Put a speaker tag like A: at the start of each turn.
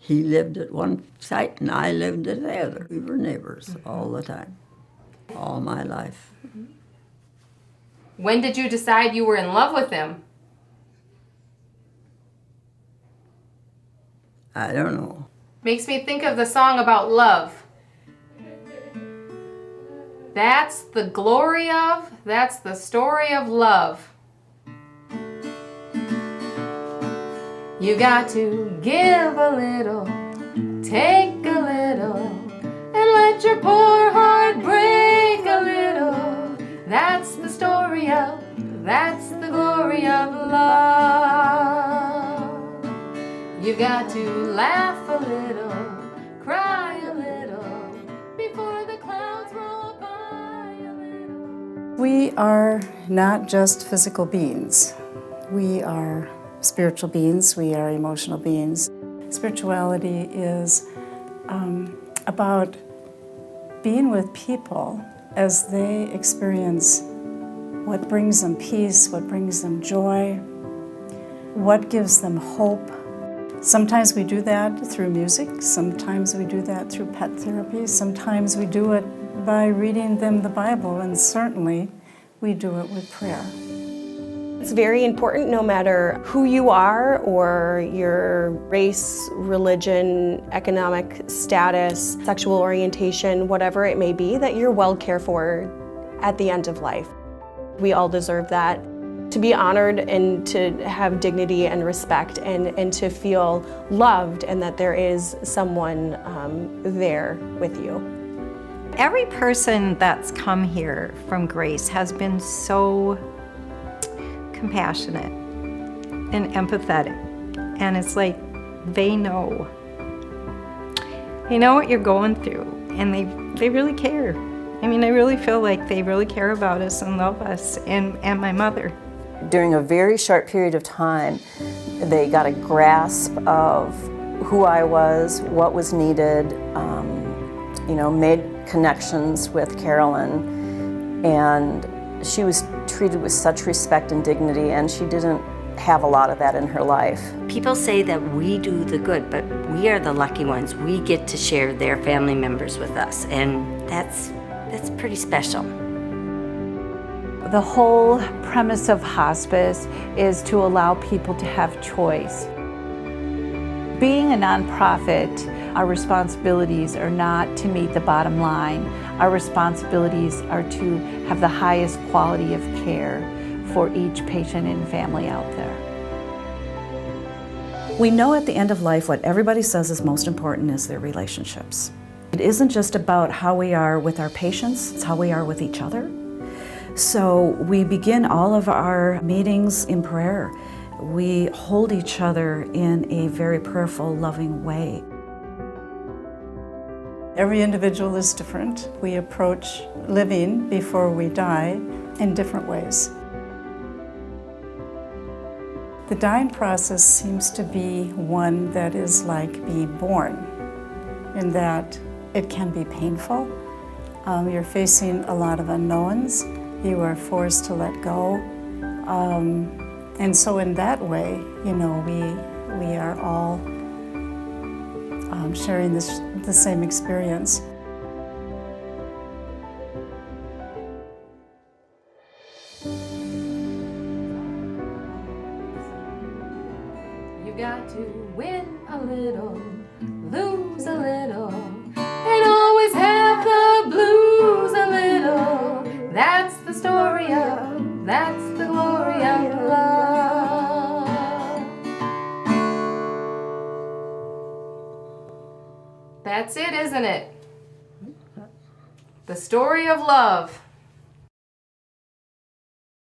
A: He lived at one site and I lived at the other. We were neighbors all the time, all my life.
B: When did you decide you were in love with him?
A: I don't know.
B: Makes me think of the song about love. That's the glory of, that's the story of love. You got to give a little, take a little, and let your poor heart break a little. That's the story of, that's the glory of love. You got to laugh a little, cry a little, before the clouds roll by a little.
C: We are not just physical beings. We are spiritual beings, we are emotional beings. Spirituality is about being with people as they experience what brings them peace, what brings them joy, what gives them hope. Sometimes we do that through music, sometimes we do that through pet therapy, sometimes we do it by reading them the Bible, and certainly we do it with prayer.
D: It's very important, no matter who you are or your race, religion, economic status, sexual orientation, whatever it may be, that you're well cared for at the end of life. We all deserve that. To be honored and to have dignity and respect and to feel loved and that there is someone there with you.
E: Every person that's come here from Grace has been so compassionate and empathetic, and it's like they know what you're going through, and they really care. I mean, I really feel like they really care about us and love us and my mother.
F: During a very short period of time, they got a grasp of who I was, what was needed, made connections with Carolyn, and she was treated with such respect and dignity, and she didn't have a lot of that in her life.
G: People say that we do the good, but we are the lucky ones. We get to share their family members with us, and that's pretty special.
H: The whole premise of hospice is to allow people to have choice. Being a nonprofit, our responsibilities are not to meet the bottom line. Our responsibilities are to have the highest quality of care for each patient and family out there.
I: We know at the end of life what everybody says is most important is their relationships. It isn't just about how we are with our patients, it's how we are with each other. So we begin all of our meetings in prayer. We hold each other in a very prayerful, loving way.
C: Every individual is different. We approach living before we die in different ways. The dying process seems to be one that is like being born, in that it can be painful. You're facing a lot of unknowns. You are forced to let go. And so in that way, we are all sharing the same experience.
B: You got to win a little, lose a little, and always have the blues a little. That's the story of, that's the glory of love. That's it, isn't it? The story of love.